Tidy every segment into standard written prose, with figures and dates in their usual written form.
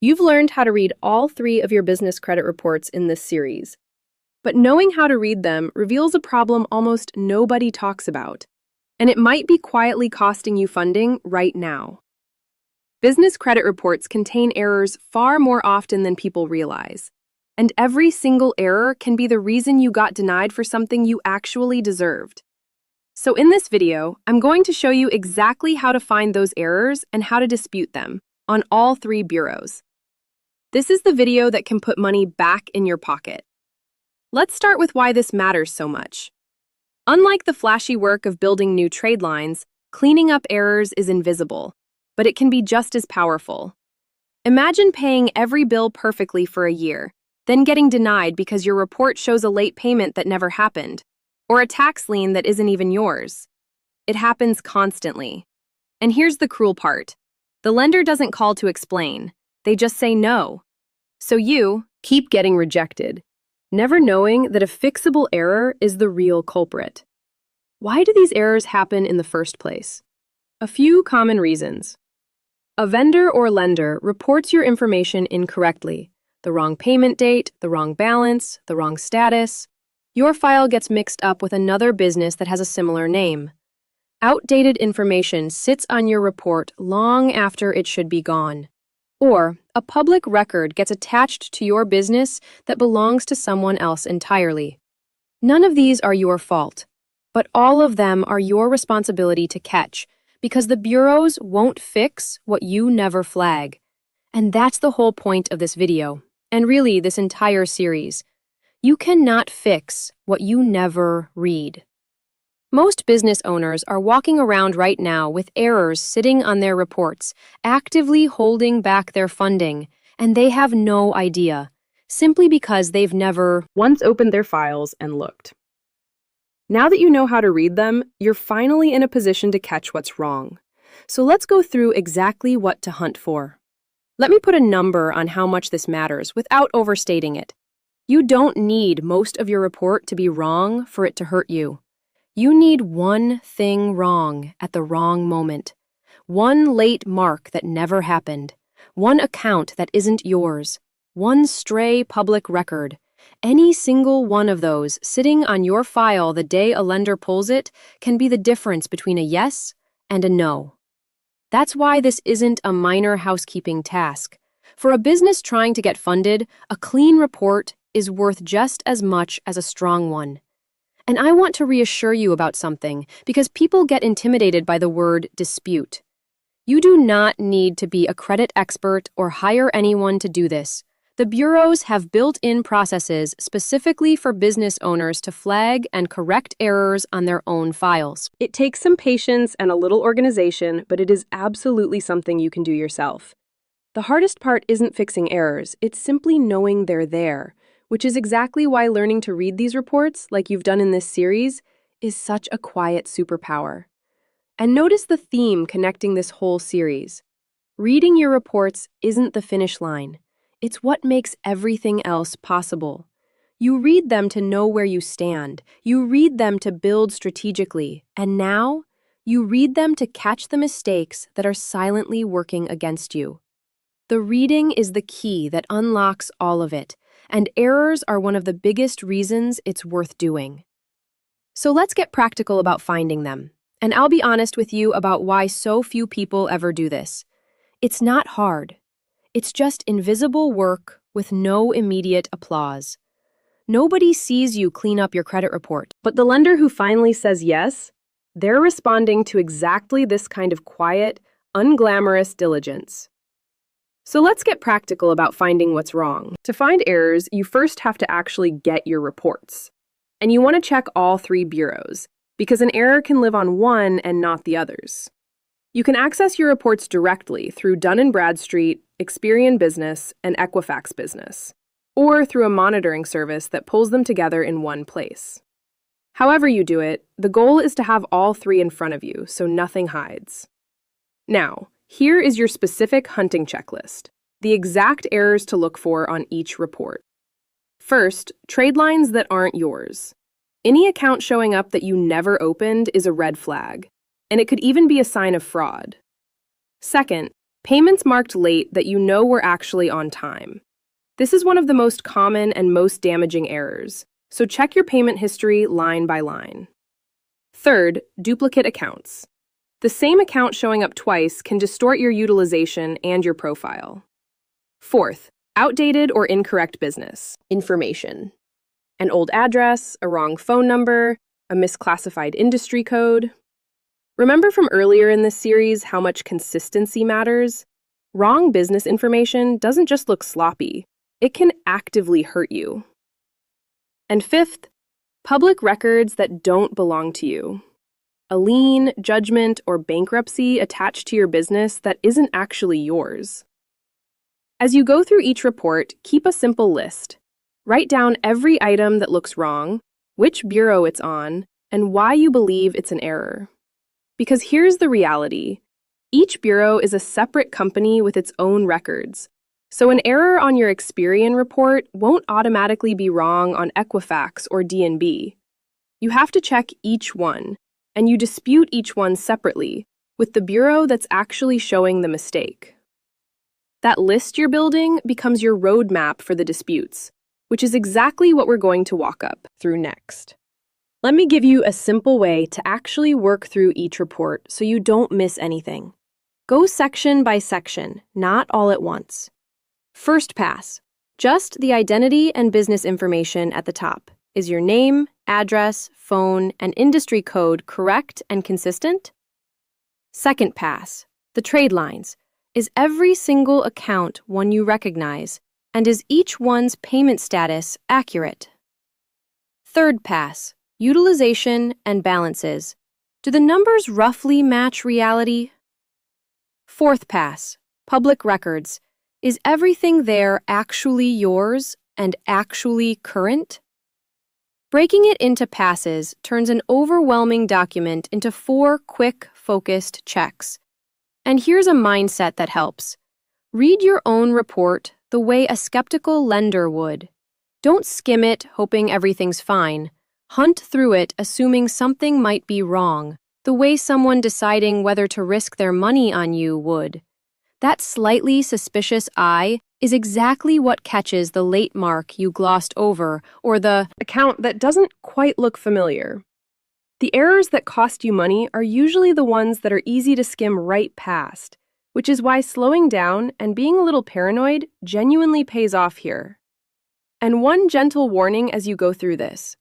You've learned how to read all three of your business credit reports in this series. But knowing how to read them reveals a problem almost nobody talks about, and it might be quietly costing you funding right now. Business credit reports contain errors far more often than people realize, and every single error can be the reason you got denied for something you actually deserved. So in this video, I'm going to show you exactly how to find those errors and how to dispute them on all three bureaus. This is the video that can put money back in your pocket. Let's start with why this matters so much. Unlike the flashy work of building new trade lines, cleaning up errors is invisible, but it can be just as powerful. Imagine paying every bill perfectly for a year, then getting denied because your report shows a late payment that never happened, or a tax lien that isn't even yours. It happens constantly. And here's the cruel part. The lender doesn't call to explain. They just say no. So you keep getting rejected, never knowing that a fixable error is the real culprit. Why do these errors happen in the first place? A few common reasons. A vendor or lender reports your information incorrectly. The wrong payment date, the wrong balance, the wrong status. Your file gets mixed up with another business that has a similar name. Outdated information sits on your report long after it should be gone. Or a public record gets attached to your business that belongs to someone else entirely. None of these are your fault, but all of them are your responsibility to catch, because the bureaus won't fix what you never flag. And that's the whole point of this video, and really this entire series. You cannot fix what you never read. Most business owners are walking around right now with errors sitting on their reports, actively holding back their funding, and they have no idea, simply because they've never once opened their files and looked. Now that you know how to read them, you're finally in a position to catch what's wrong. So let's go through exactly what to hunt for. Let me put a number on how much this matters without overstating it. You don't need most of your report to be wrong for it to hurt you. You need one thing wrong at the wrong moment, one late mark that never happened, one account that isn't yours, one stray public record. Any single one of those sitting on your file the day a lender pulls it can be the difference between a yes and a no. That's why this isn't a minor housekeeping task. For a business trying to get funded, a clean report is worth just as much as a strong one. And I want to reassure you about something, because people get intimidated by the word dispute. You do not need to be a credit expert or hire anyone to do this. The bureaus have built-in processes specifically for business owners to flag and correct errors on their own files. It takes some patience and a little organization, but it is absolutely something you can do yourself. The hardest part isn't fixing errors, it's simply knowing they're there, which is exactly why learning to read these reports, like you've done in this series, is such a quiet superpower. And notice the theme connecting this whole series. Reading your reports isn't the finish line. It's what makes everything else possible. You read them to know where you stand. You read them to build strategically. And now, you read them to catch the mistakes that are silently working against you. The reading is the key that unlocks all of it, and errors are one of the biggest reasons it's worth doing. So let's get practical about finding them. And I'll be honest with you about why so few people ever do this. It's not hard. It's just invisible work with no immediate applause. Nobody sees you clean up your credit report, but the lender who finally says yes, they're responding to exactly this kind of quiet, unglamorous diligence. So let's get practical about finding what's wrong. To find errors, you first have to actually get your reports. And you want to check all three bureaus, because an error can live on one and not the others. You can access your reports directly through Dun & Bradstreet, Experian Business, and Equifax Business, or through a monitoring service that pulls them together in one place. However you do it, the goal is to have all three in front of you, so nothing hides. Now, here is your specific hunting checklist, the exact errors to look for on each report. First, trade lines that aren't yours. Any account showing up that you never opened is a red flag, and it could even be a sign of fraud. Second, Payments marked late that you know were actually on time. This is one of the most common and most damaging errors, so check your payment history line by line. Third, duplicate accounts. The same account showing up twice can distort your utilization and your profile. Fourth, outdated or incorrect business information. An old address, a wrong phone number, a misclassified industry code. Remember from earlier in this series how much consistency matters? Wrong business information doesn't just look sloppy, it can actively hurt you. And fifth, public records that don't belong to you. A lien, judgment, or bankruptcy attached to your business that isn't actually yours. As you go through each report, keep a simple list. Write down every item that looks wrong, which bureau it's on, and why you believe it's an error. Because here's the reality. Each bureau is a separate company with its own records. So an error on your Experian report won't automatically be wrong on Equifax or D&B. You have to check each one, and you dispute each one separately with the bureau that's actually showing the mistake. That list you're building becomes your roadmap for the disputes, which is exactly what we're going to walk up through next. Let me give you a simple way to actually work through each report so you don't miss anything. Go section by section, not all at once. First pass, just the identity and business information at the top. Is your name, address, phone, and industry code correct and consistent? Second pass, the trade lines. Is every single account one you recognize, and is each one's payment status accurate? Third pass, utilization and balances. Do the numbers roughly match reality? Fourth pass, public records. Is everything there actually yours and actually current? Breaking it into passes turns an overwhelming document into 4 quick, focused checks. And here's a mindset that helps. Read your own report the way a skeptical lender would. Don't skim it hoping everything's fine. Hunt through it assuming something might be wrong, the way someone deciding whether to risk their money on you would. That slightly suspicious eye is exactly what catches the late mark you glossed over or the account that doesn't quite look familiar. The errors that cost you money are usually the ones that are easy to skim right past, which is why slowing down and being a little paranoid genuinely pays off here. And one gentle warning as you go through this.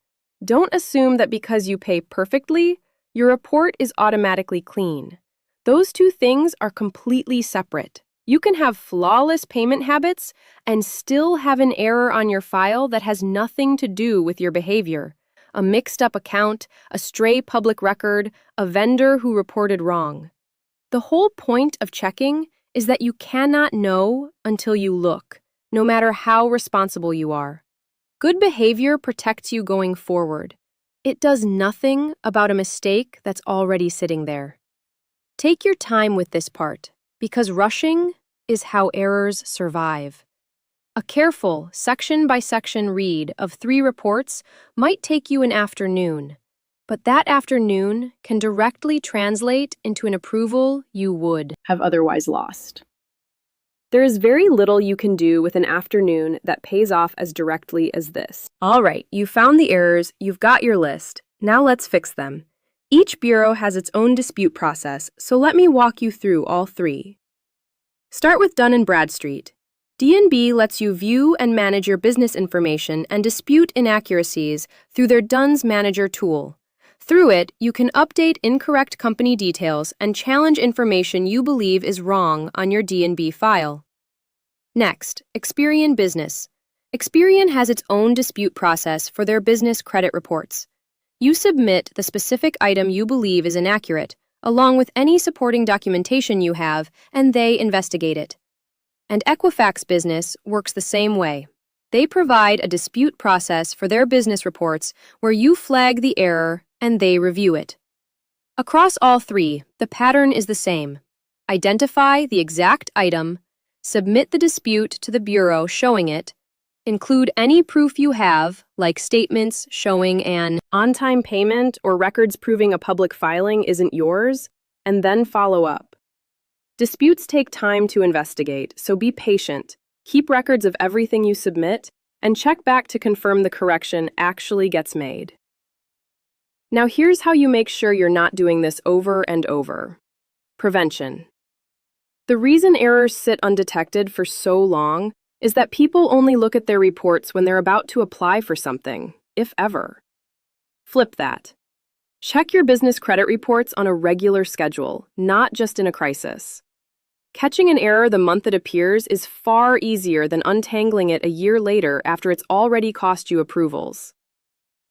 Don't assume that because you pay perfectly, your report is automatically clean. Those two things are completely separate. You can have flawless payment habits and still have an error on your file that has nothing to do with your behavior. A mixed-up account, a stray public record, a vendor who reported wrong. The whole point of checking is that you cannot know until you look, no matter how responsible you are. Good behavior protects you going forward. It does nothing about a mistake that's already sitting there. Take your time with this part, because rushing is how errors survive. A careful, section-by-section read of 3 reports might take you an afternoon, but that afternoon can directly translate into an approval you would have otherwise lost. There is very little you can do with an afternoon that pays off as directly as this. All right, you found the errors, you've got your list. Now let's fix them. Each bureau has its own dispute process, so let me walk you through all 3. Start with Dun & Bradstreet. D&B lets you view and manage your business information and dispute inaccuracies through their D-U-N-S Manager tool. Through it, you can update incorrect company details and challenge information you believe is wrong on your D&B file. Next, Experian Business. Experian has its own dispute process for their business credit reports. You submit the specific item you believe is inaccurate, along with any supporting documentation you have, and they investigate it. And Equifax Business works the same way. They provide a dispute process for their business reports where you flag the error and they review it. Across all 3, the pattern is the same. Identify the exact item, submit the dispute to the bureau showing it, include any proof you have, like statements showing an on-time payment or records proving a public filing isn't yours, and then follow up. Disputes take time to investigate, so be patient, keep records of everything you submit, and check back to confirm the correction actually gets made. Now here's how you make sure you're not doing this over and over. Prevention. The reason errors sit undetected for so long is that people only look at their reports when they're about to apply for something, if ever. Flip that. Check your business credit reports on a regular schedule, not just in a crisis. Catching an error the month it appears is far easier than untangling it a year later after it's already cost you approvals.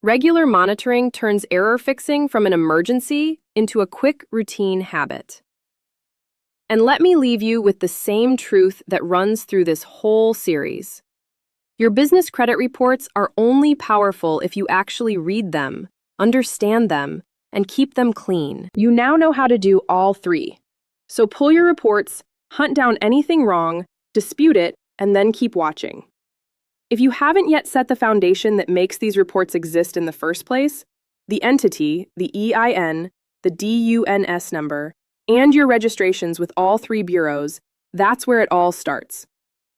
Regular monitoring turns error fixing from an emergency into a quick routine habit. And let me leave you with the same truth that runs through this whole series. Your business credit reports are only powerful if you actually read them, understand them, and keep them clean. You now know how to do all three. So pull your reports, hunt down anything wrong, dispute it, and then keep watching. If you haven't yet set the foundation that makes these reports exist in the first place, the entity, the EIN, the DUNS number, and your registrations with all three bureaus, that's where it all starts.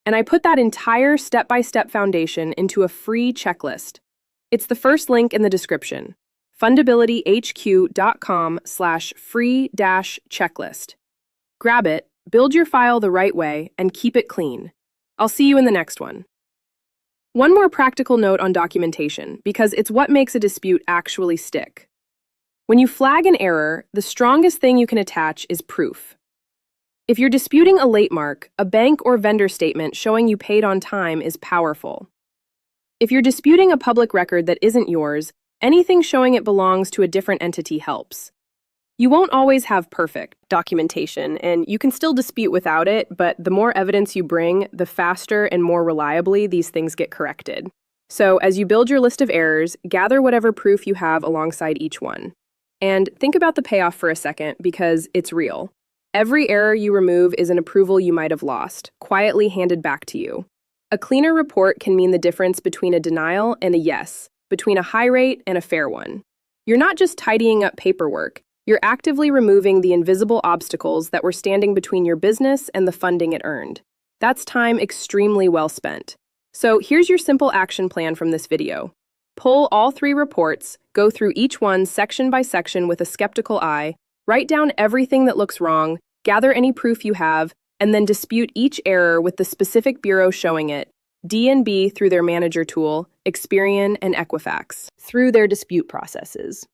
And I put that entire step-by-step foundation into a free checklist. It's the first link in the description, fundabilityhq.com/free-checklist. Grab it, build your file the right way, and keep it clean. I'll see you in the next one. One more practical note on documentation, because it's what makes a dispute actually stick. When you flag an error, the strongest thing you can attach is proof. If you're disputing a late mark, a bank or vendor statement showing you paid on time is powerful. If you're disputing a public record that isn't yours, anything showing it belongs to a different entity helps. You won't always have perfect documentation, and you can still dispute without it, but the more evidence you bring, the faster and more reliably these things get corrected. So as you build your list of errors, gather whatever proof you have alongside each one. And think about the payoff for a second, because it's real. Every error you remove is an approval you might have lost, quietly handed back to you. A cleaner report can mean the difference between a denial and a yes, between a high rate and a fair one. You're not just tidying up paperwork. You're actively removing the invisible obstacles that were standing between your business and the funding it earned. That's time extremely well spent. So here's your simple action plan from this video. Pull all three reports, go through each one section by section with a skeptical eye, write down everything that looks wrong, gather any proof you have, and then dispute each error with the specific bureau showing it, D&B through their manager tool, Experian and Equifax, through their dispute processes.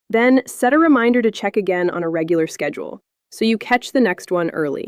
Then set a reminder to check again on a regular schedule, so you catch the next one early.